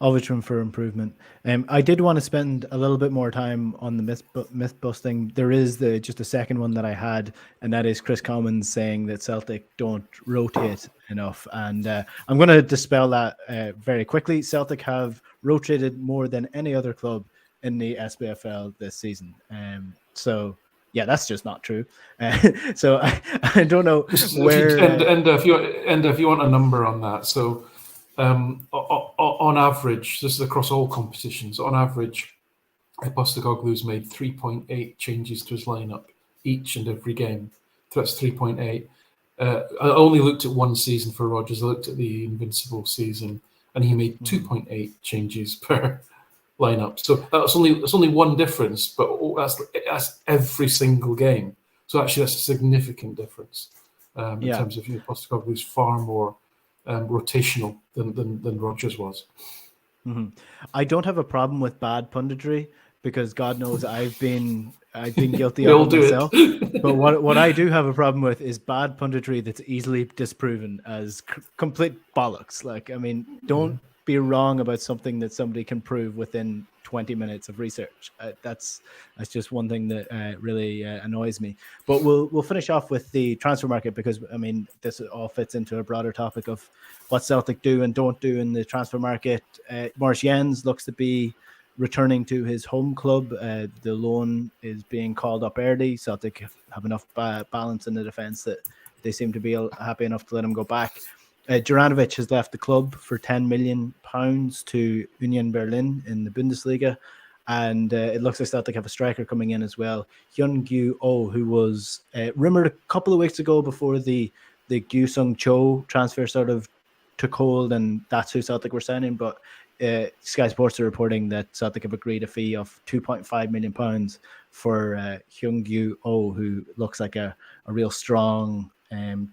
Always room for improvement. I did want to spend a little bit more time on the myth busting. There is just a second one that I had, and that is Chris Commons saying that Celtic don't rotate enough. And I'm going to dispel that very quickly. Celtic have rotated more than any other club in the SPFL this season. So yeah, that's just not true. So I don't know where. And if you want a number on that, so. On average, this is across all competitions, on average, Postecoglou's made 3.8 changes to his lineup each and every game. So that's 3.8. I only looked at one season for Rodgers. I looked at the Invincible season, and he made 2.8 changes per lineup. So that's only one difference, but that's every single game. So actually, that's a significant difference in terms of Postecoglou's far more rotational than Rodgers was. I don't have a problem with bad punditry because God knows I've been guilty of it myself. But what I do have a problem with is bad punditry that's easily disproven as complete bollocks. Like, I mean, don't be wrong about something that somebody can prove within 20 minutes of research. That's just one thing that really annoys me. But we'll finish off with the transfer market because, I mean, this all fits into a broader topic of what Celtic do and don't do in the transfer market. Maurice Jenz looks to be returning to his home club. The loan is being called up early. Celtic have enough balance in the defence that they seem to be happy enough to let him go back. Juranovic has left the club for £10 million to Union Berlin in the Bundesliga. And it looks like Celtic have a striker coming in as well. Hyun-Gyu Oh, who was rumoured a couple of weeks ago before the Gyu-Sung Cho transfer sort of took hold, and that's who Celtic were signing. But Sky Sports are reporting that Celtic have agreed a fee of £2.5 million for Hyun-Gyu Oh, who looks like a real strong,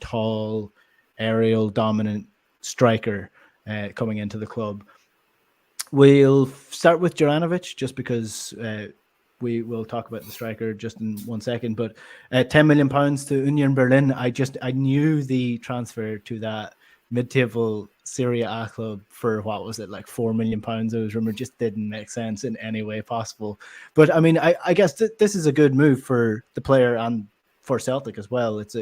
tall, aerial dominant striker coming into the club. We'll start with Juranovic just because we will talk about the striker just in 1 second. But £10 million to Union Berlin. I knew the transfer to that mid-table Serie A club for what was it, like £4 million? It was rumored, just didn't make sense in any way possible. But I mean, I guess this is a good move for the player and for Celtic as well. It's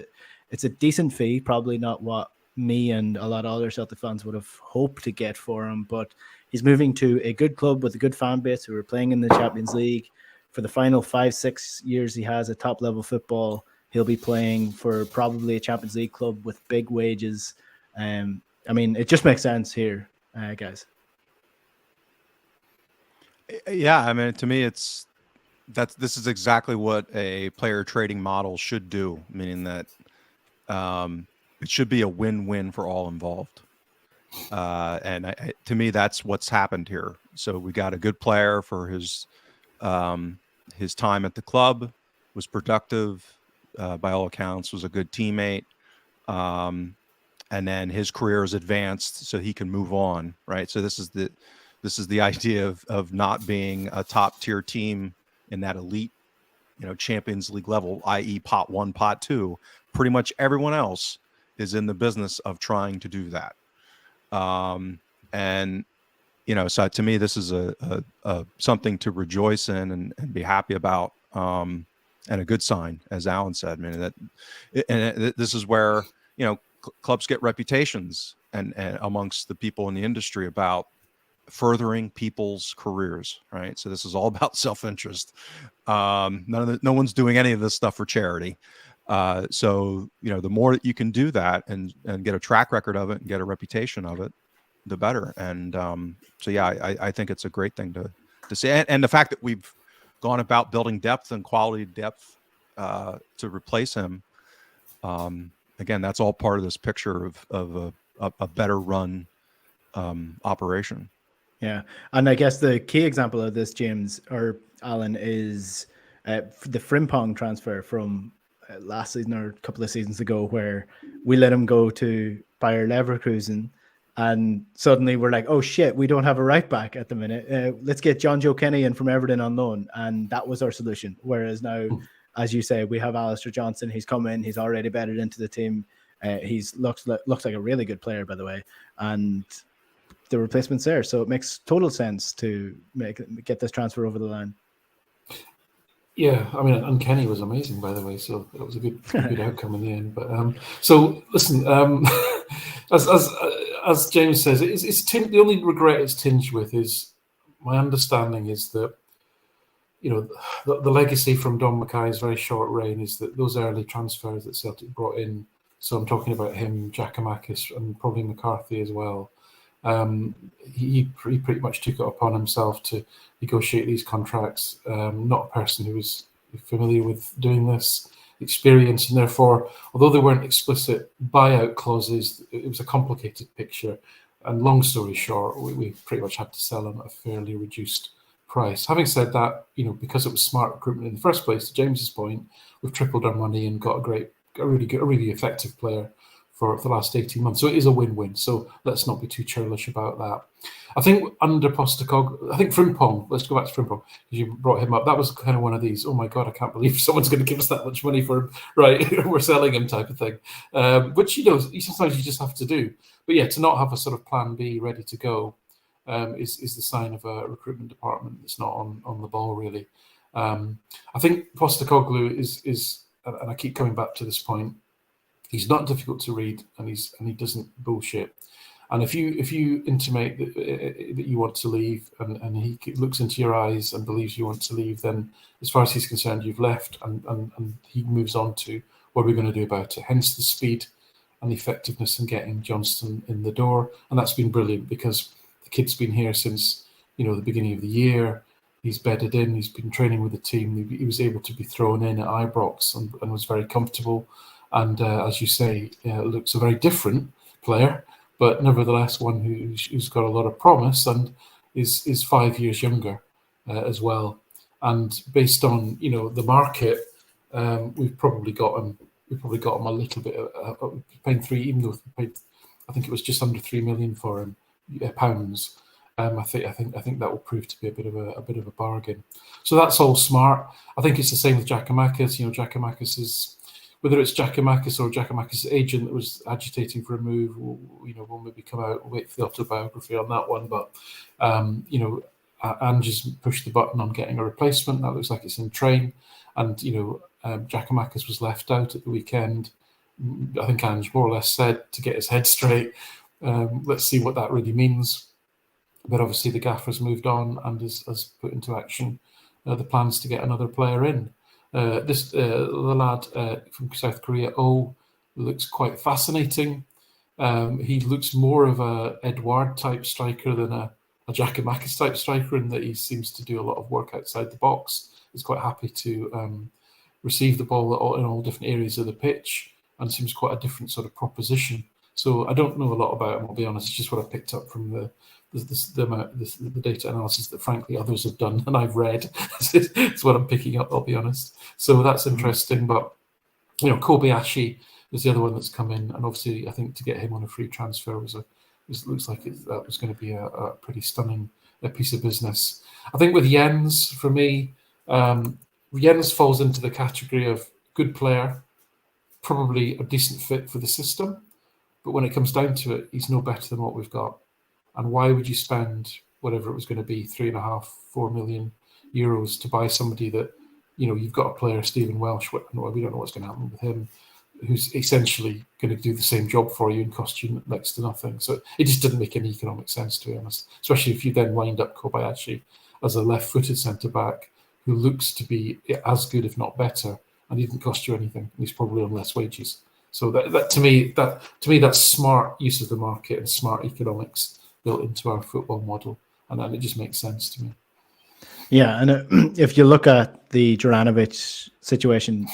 a decent fee, probably not what me and a lot of other Celtic fans would have hoped to get for him, but he's moving to a good club with a good fan base who are playing in the Champions League. For the final 5-6 years he has at top level football, he'll be playing for probably a Champions League club with big wages. I mean, it just makes sense here, guys. Yeah, I mean, to me, this is exactly what a player trading model should do, meaning that it should be a win-win for all involved. And to me, that's what's happened here. So we got a good player for his time at the club, was productive by all accounts, was a good teammate. And then his career is advanced so he can move on, right? So this is the idea of not being a top tier team in that elite, Champions League level, i.e. pot 1, pot 2. Pretty much everyone else is in the business of trying to do that. And so to me, this is a something to rejoice in and be happy about. and a good sign, as Alan said. I mean, this is where, clubs get reputations and amongst the people in the industry about furthering people's careers, right? So this is all about self-interest. No one's doing any of this stuff for charity. So the more that you can do that and get a track record of it and get a reputation of it, the better. And so yeah, I think it's a great thing to see. And the fact that we've gone about building depth and quality depth to replace him, again, that's all part of this picture of a better run operation. Yeah, and I guess the key example of this, James or Alan, is the Frimpong transfer from last season or a couple of seasons ago, where we let him go to Bayer Leverkusen, and suddenly we're like, oh shit, we don't have a right back at the minute. Let's get John Joe Kenny in from Everton on loan, and that was our solution. Whereas now, as you say, we have Alistair Johnson. He's come in. He's already bedded into the team. He's looks like a really good player, by the way, and the replacement's there, so it makes total sense to get this transfer over the line. Yeah, I mean, and Kenny was amazing, by the way, so that was a good outcome in the end. But so listen, as James says, it's the only regret it's tinged with is my understanding is that the legacy from Don Mackay's very short reign is that those early transfers that Celtic brought in. So I'm talking about him, Giakoumakis, and probably McCarthy as well. He pretty much took it upon himself to negotiate these contracts. Not a person who was familiar with doing this, experience, and therefore, although there weren't explicit buyout clauses, it was a complicated picture. And long story short, we pretty much had to sell him at a fairly reduced price. Having said that, because it was smart recruitment in the first place, to James's point, we've tripled our money and got a really effective player for the last 18 months. So it is a win-win. So let's not be too churlish about that. I think under Postecoglou, I think Frimpong, let's go back to Frimpong, because you brought him up. That was kind of one of these, oh my God, I can't believe someone's going to give us that much money for him. Right, we're selling him type of thing. Which, sometimes you just have to do. But yeah, to not have a sort of plan B ready to go is the sign of a recruitment department that's not on the ball, really. I think Postecoglou is, and I keep coming back to this point, he's not difficult to read, and he doesn't bullshit. And if you intimate that you want to leave, and he looks into your eyes and believes you want to leave, then as far as he's concerned, you've left, and he moves on to what we're going to do about it. Hence the speed and the effectiveness in getting Johnston in the door, and that's been brilliant because the kid's been here since the beginning of the year. He's bedded in. He's been training with the team. He was able to be thrown in at Ibrox and was very comfortable. And as you say, looks a very different player, but nevertheless one who's got a lot of promise and is 5 years younger as well. And based on the market, we've probably got him a little bit. Paying three, even though we paid, I think it was just under £3 million for him, pounds. I think that will prove to be a bit of a bargain. So that's all smart. I think it's the same with Giakoumakis. Giakoumakis is. Whether it's Giakoumakis or Giakoumakis' agent that was agitating for a move, we'll maybe come out and wait for the autobiography on that one. But, Ange's pushed the button on getting a replacement. That looks like it's in train. And, Giakoumakis was left out at the weekend. I think Ange more or less said to get his head straight. Let's see what that really means. But obviously the gaffer's moved on and has put into action the plans to get another player in. The lad from South Korea, looks quite fascinating. He looks more of a Edouard type striker than a Giakoumakis type striker, in that he seems to do a lot of work outside the box. He's quite happy to receive the ball in all different areas of the pitch, and seems quite a different sort of proposition. So I don't know a lot about him, I'll be honest. It's just what I picked up from the data analysis that frankly others have done and I've read. It's what I'm picking up, I'll be honest. So that's interesting. But Kobayashi is the other one that's come in, and obviously I think to get him on a free transfer looks like that was going to be a pretty stunning piece of business. I think with Jenz, for me, Jenz falls into the category of good player, probably a decent fit for the system, but when it comes down to it, he's no better than what we've got. And why would you spend whatever it was going to be, 3.5, 4 million euros to buy somebody that you've got a player, Stephen Welsh. We don't know what's going to happen with him, who's essentially going to do the same job for you and cost you next to nothing. So it just didn't make any economic sense, to be honest, especially if you then wind up Kobayashi as a left-footed centre-back who looks to be as good, if not better, and he didn't cost you anything. And he's probably on less wages. So that to me, that's smart use of the market and smart economics built into our football model, and it just makes sense to me. Yeah, and if you look at the Juranovic situation,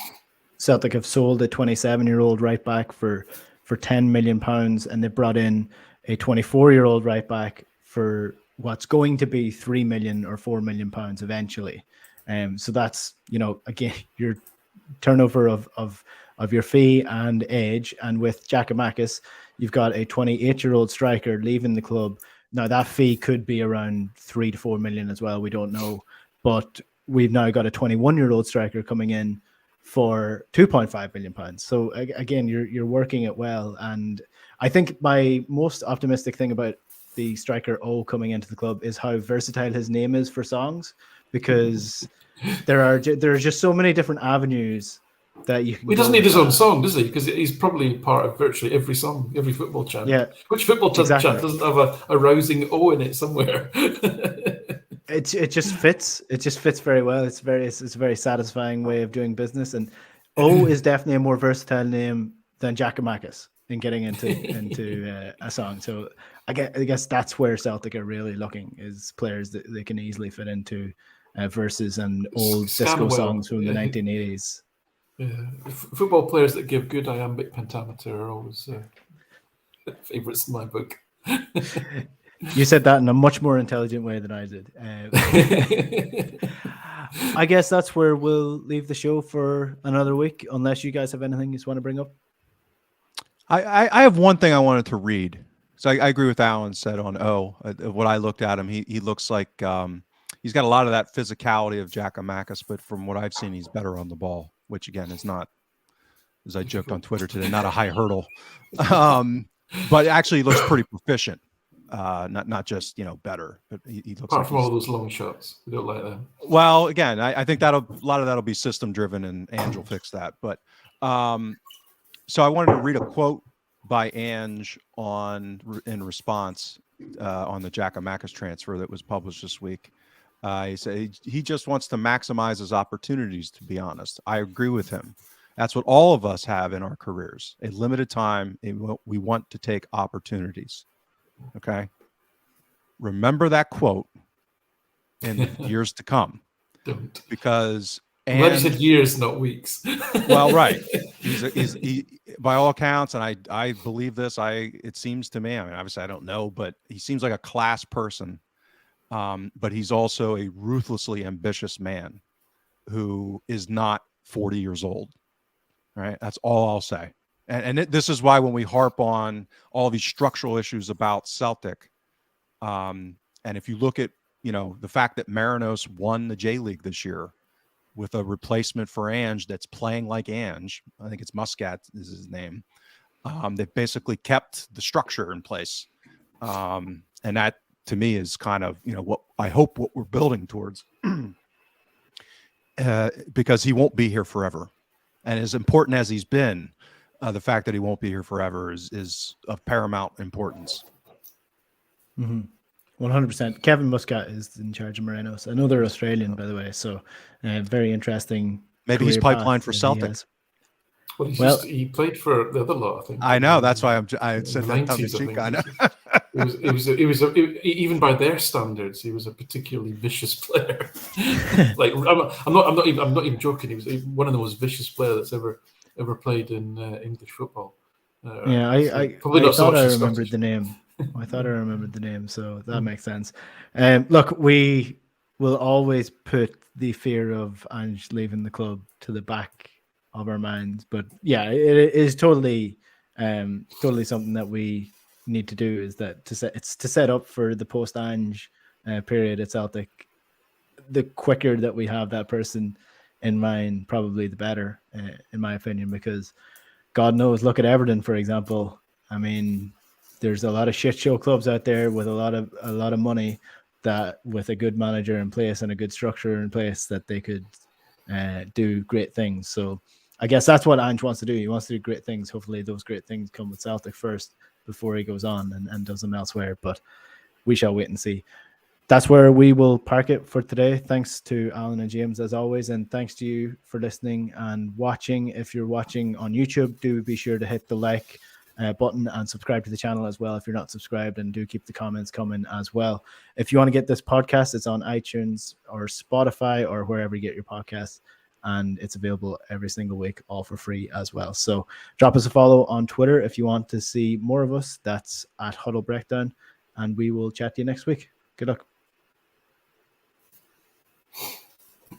Celtic have sold a 27-year-old right back for £10 million, and they brought in a 24-year-old right back for what's going to be £3 million or £4 million eventually. So that's, again, your turnover of your fee and age. And with Giakoumakis, you've got a 28-year-old striker leaving the club. Now that fee could be around 3 to 4 million as well. We don't know, but we've now got a 21-year-old striker coming in for £2.5 million. So again, you're working it well. And I think my most optimistic thing about the striker O coming into the club is how versatile his name is for songs, because there's just so many different avenues that you can. He doesn't need his own song, does he? Because he's probably part of virtually every song, every football chant. Yeah. Which football chant doesn't have a rousing O in it somewhere? It just fits. It just fits very well. It's a very satisfying way of doing business. And O is definitely a more versatile name than Giakoumakis in getting into a song. So I guess that's where Celtic are really looking, is players that they can easily fit into verses and old disco songs from the 1980s. Yeah, football players that give good iambic pentameter are always favourites in my book. You said that in a much more intelligent way than I did. I guess that's where we'll leave the show for another week, unless you guys have anything you just want to bring up. I have one thing I wanted to read. So I agree with Alan said on O. What I looked at him, he looks like he's got a lot of that physicality of Giakoumakis, but from what I've seen, he's better on the ball, which again is not, as I joked on Twitter today, not a high hurdle. But actually he looks pretty proficient. Not just better, but he looks apart from all those long shots. We don't like them. Well, again, I think a lot of that'll be system driven, and Ange will fix that. But so I wanted to read a quote by Ange in response on the Giakoumakis transfer that was published this week. He said he just wants to maximize his opportunities. To be honest, I agree with him. That's what all of us have in our careers: a limited time. We want to take opportunities. Okay. Remember that quote in years to come. Don't. Because I'm glad you said years, not weeks. Well, right. He by all accounts, and I believe this, it seems to me, I mean, obviously I don't know, but he seems like a class person. But he's also a ruthlessly ambitious man who is not 40 years old. Right. That's all I'll say. And this is why when we harp on all these structural issues about Celtic, and if you look at, the fact that Marinos won the J League this year with a replacement for Ange that's playing like Ange, I think it's Muscat is his name. They basically kept the structure in place. And that to me is kind of, what we're building towards, because he won't be here forever. And as important as he's been, the fact that he won't be here forever is of paramount importance. 100%. Kevin Muscat is in charge of Marinos, another Australian, by the way. So very interesting. Maybe he's pipeline for Celtic. Well, he played for the other lot, I think. I know. That's why I said that tongue in cheek. I know. It was even by their standards, he was a particularly vicious player. Like I'm not even joking. He was one of the most vicious players that's ever played in English football. I thought I remembered the name. I thought I remembered the name, so that makes sense. Look, we will always put the fear of Ange leaving the club to the back of our minds, but yeah, it is totally something that we need to do. Is that to set up for the post Ange period at Celtic. The quicker that we have that person in mind, probably the better, in my opinion, because God knows, look at Everton, for example. I mean, there's a lot of shit show clubs out there with a lot of money that with a good manager in place and a good structure in place that they could do great things. So I guess that's what Ange wants to do. He wants to do great things. Hopefully those great things come with Celtic first before he goes on and does them elsewhere. But we shall wait and see. That's where we will park it for today. Thanks to Alan and James as always, and thanks to you for listening and watching. If you're watching on YouTube, do be sure to hit the like button and subscribe to the channel as well if you're not subscribed, and do keep the comments coming as well. If you want to get this podcast, it's on iTunes or Spotify or wherever you get your podcasts, and it's available every single week, all for free as well. So drop us a follow on Twitter if you want to see more of us. That's at Huddle Breakdown, and we will chat to you next week. Good luck.